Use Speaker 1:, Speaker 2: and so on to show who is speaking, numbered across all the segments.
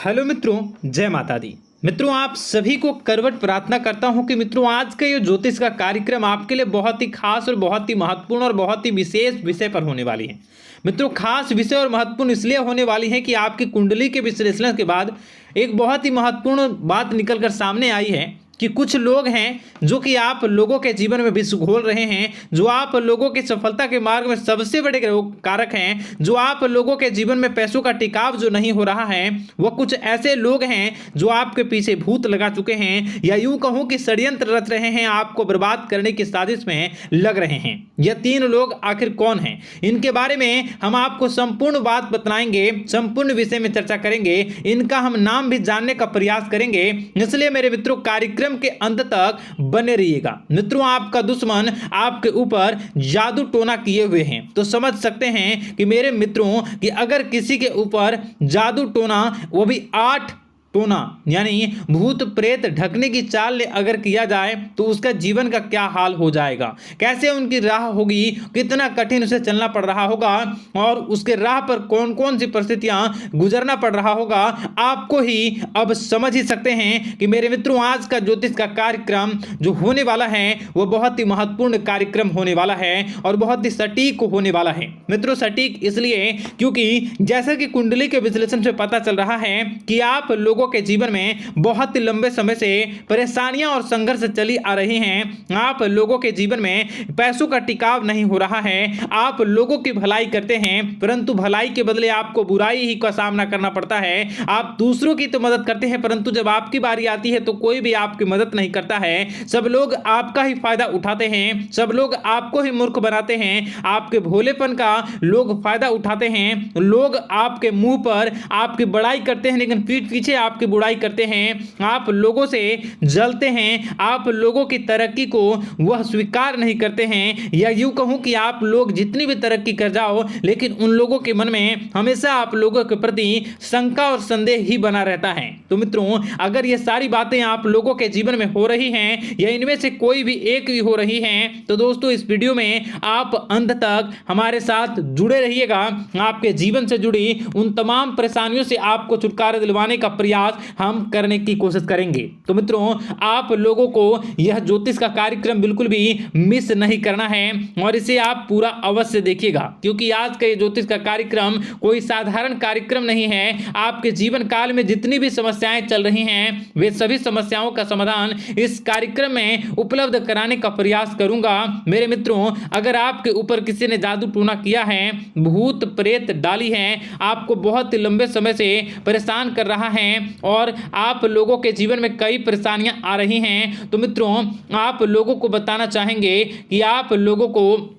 Speaker 1: Hello मित्रों, जय माता दी। मित्रों, आप सभी को करवट प्रार्थना करता हूं कि मित्रों आज का ये ज्योतिष का कार्यक्रम आपके लिए बहुत ही खास और बहुत ही महत्वपूर्ण और बहुत ही विशेष विषय पर होने वाली है। मित्रों, खास विषय और महत्वपूर्ण इसलिए होने वाली है कि आपकी कुंडली के विश्लेषण के बाद एक बहुत ही महत्वपूर्ण बात निकलकर सामने आई है कि कुछ लोग हैं जो कि आप लोगों के जीवन में विष घोल रहे हैं, जो आप लोगों की सफलता के मार्ग में सबसे बड़े कारक हैं, जो आप लोगों के जीवन में पैसों का टिकाव जो नहीं हो रहा है, वह कुछ ऐसे लोग हैं जो आपके पीछे भूत लगा चुके हैं या यूं कहूं कि षड्यंत्र रच रहे हैं, आपको बर्बाद करने की साजिश में लग रहे हैं। यह तीन लोग आखिर कौन हैं, इनके बारे में हम आपको संपूर्ण बात बताएंगे, संपूर्ण विषय में चर्चा करेंगे, इनका हम नाम भी जानने का प्रयास करेंगे। इसलिए मेरे मित्रों, कार्यक्रम के अंत तक बने रहिएगा। मित्रों, आपका दुश्मन आपके ऊपर जादू टोना किए हुए हैं, तो समझ सकते हैं कि मेरे मित्रों कि अगर किसी के ऊपर जादू टोना, वो भी 8 टोना यानी भूत प्रेत ढकने की चाल अगर किया जाए तो उसका जीवन का क्या हाल हो जाएगा, कैसे उनकी राह होगी, कितना कठिन उसे चलना पड़ रहा होगा और उसके राह पर कौन कौन सी परिस्थितियां गुजरना पड़ रहा होगा, आपको ही अब समझ ही सकते हैं कि मेरे मित्रों आज का ज्योतिष का कार्यक्रम जो होने वाला है वह बहुत ही महत्वपूर्ण कार्यक्रम होने वाला है और बहुत ही सटीक होने वाला है। मित्रों, सटीक इसलिए क्योंकि जैसा कि कुंडली के विश्लेषण से पता चल रहा है कि आप लोगों के जीवन में बहुत ही लंबे समय से परेशानियां और संघर्ष चली आ रही हैं। आप लोगों के जीवन में पैसों का टिकाव नहीं हो रहा है। आप लोगों की भलाई करते हैं परंतु भलाई के बदले आपको बुराई ही का सामना करना पड़ता है। आप दूसरों की तो मदद करते हैं परंतु जब आपकी बारी आती है तो कोई भी आपकी मदद नहीं करता है। सब लोग आपका ही फायदा उठाते हैं, सब लोग आपको ही मूर्ख बनाते हैं, आपके भोलेपन का लोग फायदा उठाते हैं। लोग आपके मुंह पर आपकी बड़ाई करते हैं लेकिन पीठ पीछे आपकी बुराई करते हैं। आप लोगों से जलते हैं, आप लोगों की तरक्की को वह स्वीकार नहीं करते हैं, या यूं कहूं कि आप लोग जितनी भी तरक्की कर जाओ लेकिन उन लोगों के मन में हमेशा आप लोगों के प्रति शंका और संदेह ही बना रहता है। तो मित्रों, अगर ये सारी बातें आप लोगों के जीवन में हो रही हैं या इनमें से कोई भी एक भी हो रही हैं तो दोस्तों इस वीडियो में आप अंत तक हमारे साथ जुड़े रहिएगा। आपके जीवन से जुड़ी उन तमाम परेशानियों से आपको छुटकारा दिलवाने का प्रयास हम करने की कोशिश करेंगे। तो मित्रों, आप लोगों को यह ज्योतिष का कार्यक्रम बिल्कुल भी मिस नहीं करना है और इसे आप पूरा अवश्य देखिएगा क्योंकि आज का ये ज्योतिष का कार्यक्रम कोई साधारण कार्यक्रम नहीं है। आपके जीवन काल में जितनी भी समस्याएं चल रही हैं वे सभी समस्याओं का समाधान इस कार्यक्रम में उपलब्ध कराने का प्रयास करूंगा। मेरे मित्रों, अगर आपके ऊपर किसी ने जादू टोना किया है, भूत प्रेत डाली है, आपको बहुत ही लंबे समय से परेशान कर रहा है और आप लोगों के जीवन में कई परेशानियां आ रही हैं, तो मित्रों आप लोगों को बताना चाहेंगे कि आप लोगों को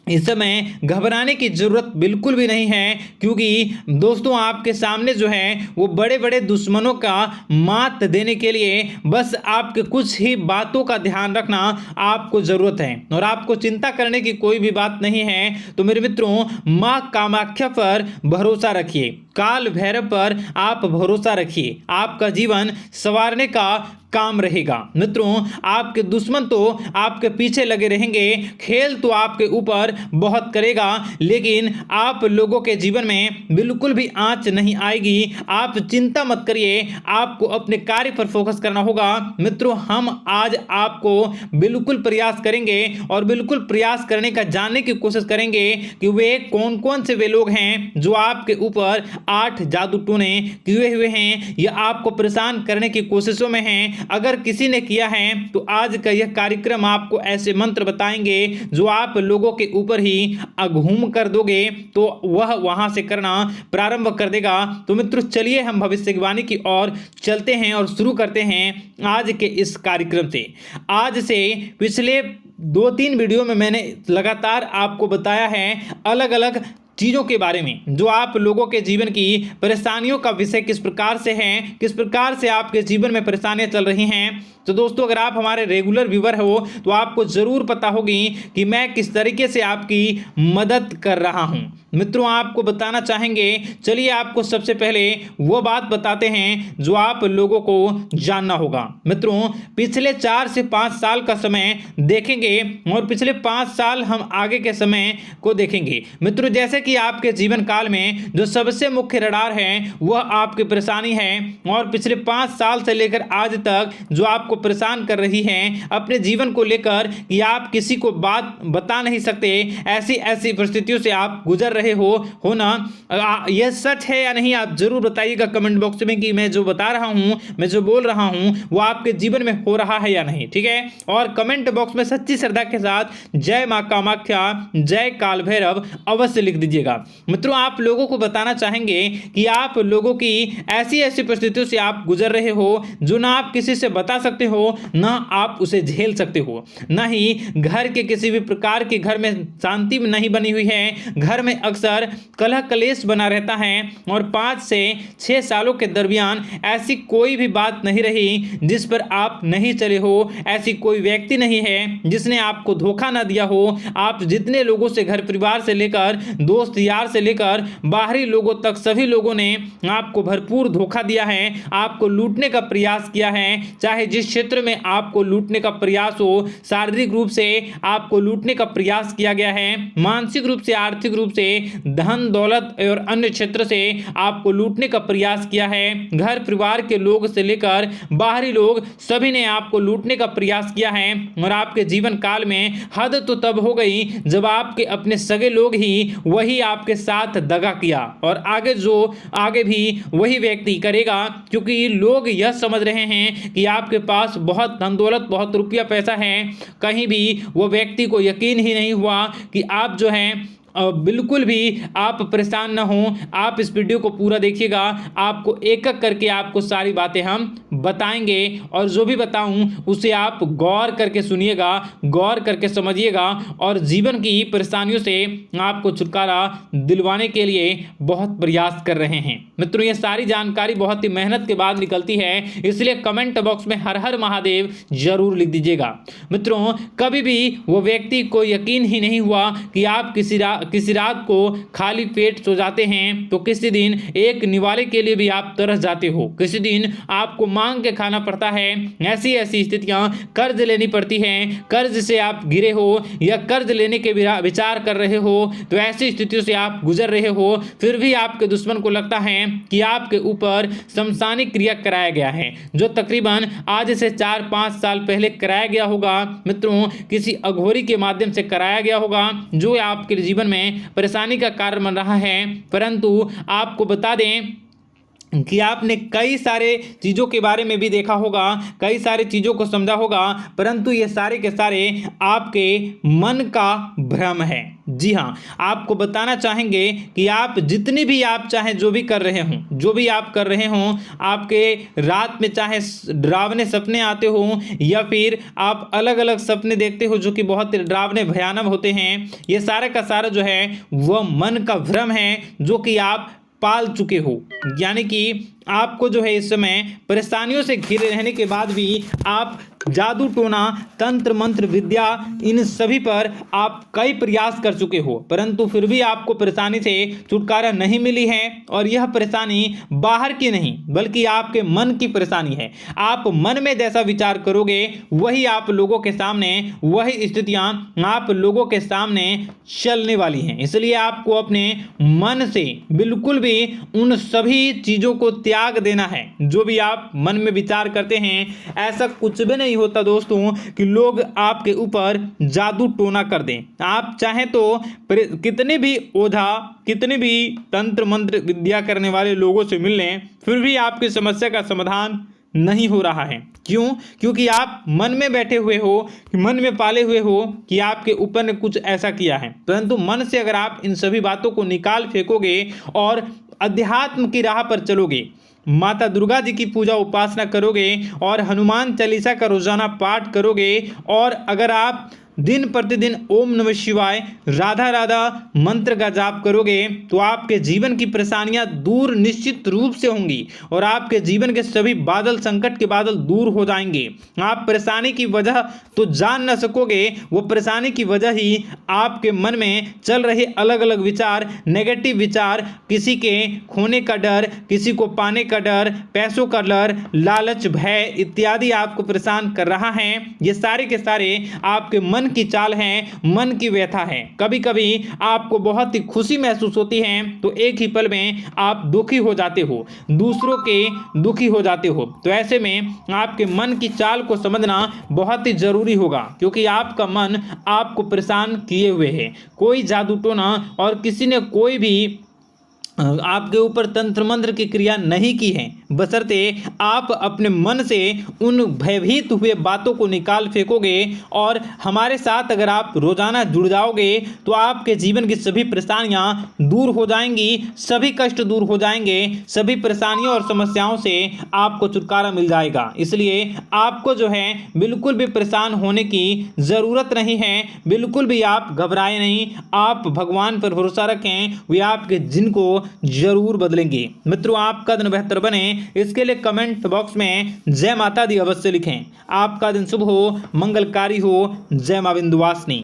Speaker 1: इस समय घबराने की जरूरत बिल्कुल भी नहीं है क्योंकि दोस्तों आपके सामने जो है वो बड़े बड़े दुश्मनों का मात देने के लिए बस आपके कुछ ही बातों का ध्यान रखना आपको जरूरत है और आपको चिंता करने की कोई भी बात नहीं है। तो मेरे मित्रों, मां कामाख्या पर भरोसा रखिए, काल भैरव पर आप भरोसा रखिए, आपका जीवन संवारने का काम रहेगा। मित्रों, आपके दुश्मन तो आपके पीछे लगे रहेंगे, खेल तो आपके ऊपर बहुत करेगा लेकिन आप लोगों के जीवन में बिल्कुल भी आंच नहीं आएगी। आप चिंता मत करिए, आपको अपने कार्य पर फोकस करना होगा। मित्रों, हम आज आपको बिल्कुल प्रयास करेंगे और बिल्कुल प्रयास करने का जानने की कोशिश करेंगे कि वे कौन कौन से वे लोग हैं जो आपके ऊपर 8 जादू टोने किए हुए हैं या आपको परेशान करने की कोशिशों में हैं। अगर किसी ने किया है तो आज का यह कार्यक्रम आपको ऐसे मंत्र बताएंगे जो आप लोगों के ऊपर ही अघूम कर दोगे तो वह वहां से करना प्रारंभ कर देगा। तो मित्रों, चलिए हम भविष्यवाणी की ओर चलते हैं और शुरू करते हैं आज के इस कार्यक्रम से। आज से पिछले 2-3 वीडियो में मैंने लगातार आपको बताया है अलग अलग चीज़ों के बारे में जो आप लोगों के जीवन की परेशानियों का विषय किस प्रकार से है, किस प्रकार से आपके जीवन में परेशानियां चल रही हैं। तो दोस्तों, अगर आप हमारे रेगुलर व्यूवर हो तो आपको ज़रूर पता होगी कि मैं किस तरीके से आपकी मदद कर रहा हूं। मित्रों, आपको बताना चाहेंगे, चलिए आपको सबसे पहले वो बात बताते हैं जो आप लोगों को जानना होगा। मित्रों, पिछले 4 से 5 साल का समय देखेंगे और पिछले 5 साल हम आगे के समय को देखेंगे। मित्रों, जैसे कि आपके जीवन काल में जो सबसे मुख्य रडार है वह आपकी परेशानी है, और पिछले 5 साल से लेकर आज तक जो आपको परेशान कर रही है अपने जीवन को लेकर कि आप किसी को बात बता नहीं सकते, ऐसी ऐसी परिस्थितियों से आप गुजर रहे हो ना। यह सच है या नहीं, आप जरूर बताइएगा कमेंट बॉक्स में कि मैं जो बता रहा हूं, मैं जो बोल रहा हूं वो आपके जीवन में हो रहा है या नहीं, ठीक है। और कमेंट बॉक्स में सच्ची श्रद्धा के साथ जय मां कामाख्या, जय काल भैरव अवश्य लिख दीजिएगा। मित्रों, आप लोगों को बताना चाहेंगे कि आप लोगों की ऐसी ऐसी परिस्थितियों से आप गुजर रहे हो जो ना आप किसी से बता सकते हो, ना आप उसे झेल सकते हो, ना ही घर के किसी भी प्रकार के घर में शांति नहीं बनी हुई है। घर में अक्सर कलह कलेश बना रहता है, और 5 से 6 सालों के दरमियान ऐसी कोई भी बात नहीं रही जिस पर आप नहीं चले हो, ऐसी कोई व्यक्ति नहीं है जिसने आपको धोखा ना दिया हो। आप जितने लोगों से, घर परिवार से लेकर दोस्त यार से लेकर बाहरी लोगों तक, सभी लोगों ने आपको भरपूर धोखा दिया है, आपको लूटने का प्रयास किया है। चाहे जिस क्षेत्र में आपको लूटने का प्रयास हो, शारीरिक रूप से आपको लूटने का प्रयास किया गया है, मानसिक रूप से, आर्थिक रूप से, धन दौलत और अन्य क्षेत्र से आपको लूटने का प्रयास किया है। घर परिवार के लोग से लेकर बाहरी लोग सभी ने आपको लूटने का प्रयास किया है, और आपके जीवन काल में हद तो तब हो गई जब आपके अपने सगे लोग ही वही आपके साथ दगा किया, और आगे भी वही व्यक्ति करेगा, क्योंकि लोग यह समझ रहे हैं कि आपके पास बहुत धन दौलत, बहुत रुपया पैसा है। कहीं भी वो व्यक्ति को यकीन ही नहीं हुआ कि आप जो है बिल्कुल भी आप परेशान ना हो। आप इस वीडियो को पूरा देखिएगा, आपको एक एक करके आपको सारी बातें हम बताएंगे, और जो भी बताऊं उसे आप गौर करके सुनिएगा, गौर करके समझिएगा, और जीवन की परेशानियों से आपको छुटकारा दिलवाने के लिए बहुत प्रयास कर रहे हैं। मित्रों, ये सारी जानकारी बहुत ही मेहनत के बाद निकलती है, इसलिए कमेंट बॉक्स में हर हर महादेव जरूर लिख दीजिएगा। मित्रों, कभी भी वो व्यक्ति को यकीन ही नहीं हुआ कि आप किसी रात को खाली पेट सो जाते हैं, तो किसी दिन एक निवाले के लिए भी आप तरस जाते हो, किसी दिन आपको मांग के खाना पड़ता है। ऐसी ऐसी स्थितियां, कर्ज लेनी पड़ती हैं, कर्ज से आप घिरे हो या कर्ज लेने के विचार कर रहे हो, तो ऐसी स्थितियों से आप गुजर रहे हो। फिर भी आपके दुश्मन को लगता है कि आपके ऊपर शमशानी क्रिया कराया गया है, जो तकरीबन आज से 4-5 साल पहले कराया गया होगा। मित्रों, किसी अघोरी के माध्यम से कराया गया होगा, जो आपके जीवन में परेशानी का कारण बन रहा है। परंतु आपको बता दें कि आपने कई सारे चीज़ों के बारे में भी देखा होगा, कई सारी चीज़ों को समझा होगा, परंतु ये सारे के सारे आपके मन का भ्रम है। जी हाँ, आपको बताना चाहेंगे कि आप जितनी भी आप चाहे जो भी कर रहे हों, जो भी आप कर रहे हों, आपके रात में चाहे डरावने सपने आते हों या फिर आप अलग अलग सपने देखते हो जो कि बहुत डरावने भयानक होते हैं, ये सारे का सारा जो है वह मन का भ्रम है जो कि आप पाल चुके हो। यानी कि आपको जो है इस समय परेशानियों से घिरे रहने के बाद भी आप जादू टोना, तंत्र मंत्र विद्या, इन सभी पर आप कई प्रयास कर चुके हो, परंतु फिर भी आपको परेशानी से छुटकारा नहीं मिली है। और यह परेशानी बाहर की नहीं बल्कि आपके मन की परेशानी है। आप मन में जैसा विचार करोगे वही आप लोगों के सामने, वही स्थितियां आप लोगों के सामने चलने वाली हैं। इसलिए आपको अपने मन से बिल्कुल भी उन सभी चीज़ों को त्याग देना है जो भी आप मन में विचार करते हैं। ऐसा कुछ भी नहीं होता दोस्तों कि लोग आपके ऊपर जादू टोना कर दें। आप चाहें तो कितने भी ओझा, कितने भी तंत्र मंत्र विद्या करने वाले लोगों से मिल लें, फिर भी आपकी समस्या का समाधान नहीं हो रहा है। क्यों? क्योंकि आप मन में बैठे हुए हो, मन में पाले हुए हो कि आपके ऊपर ने कुछ ऐसा किया है। परंतु मन से अगर आप इन सभी बातों को निकाल फेंकोगे और अध्यात्म की राह पर चलोगे, माता दुर्गा जी की पूजा उपासना करोगे और हनुमान चालीसा का रोजाना पाठ करोगे, और अगर आप दिन प्रतिदिन ओम नमः शिवाय, राधा राधा मंत्र का जाप करोगे, तो आपके जीवन की परेशानियां दूर निश्चित रूप से होंगी और आपके जीवन के सभी बादल, संकट के बादल दूर हो जाएंगे। आप परेशानी की वजह तो जान न सकोगे, वो परेशानी की वजह ही आपके मन में चल रहे अलग अलग विचार, नेगेटिव विचार, किसी के खोने का डर, किसी को पाने का डर, पैसों का डर, लालच, भय इत्यादि आपको परेशान कर रहा है। ये सारे के सारे आपके मन मन की चाल है, मन की व्यथा है। कभी कभी आपको बहुत ही खुशी महसूस होती है तो एक ही पल में आप दुखी हो जाते हो, दूसरों के दुखी हो जाते हो। तो ऐसे में आपके मन की चाल को समझना बहुत ही जरूरी होगा, क्योंकि आपका मन आपको परेशान किए हुए है। कोई जादू टोना और किसी ने कोई भी आपके ऊपर तंत्र मंत्र की क्रिया नहीं की है, बशर्ते आप अपने मन से उन भयभीत हुए बातों को निकाल फेंकोगे। और हमारे साथ अगर आप रोजाना जुड़ जाओगे तो आपके जीवन की सभी परेशानियां दूर हो जाएंगी, सभी कष्ट दूर हो जाएंगे, सभी परेशानियों और समस्याओं से आपको छुटकारा मिल जाएगा। इसलिए आपको जो है बिल्कुल भी परेशान होने की ज़रूरत नहीं है, बिल्कुल भी आप घबराए नहीं। आप भगवान पर भरोसा रखें, वे आपके जिनको जरूर बदलेंगे। मित्रों, आपका दिन बेहतर बने इसके लिए कमेंट बॉक्स में जय माता दी अवश्य लिखें। आपका दिन शुभ हो, मंगलकारी हो। जय मां विंध्यवासिनी।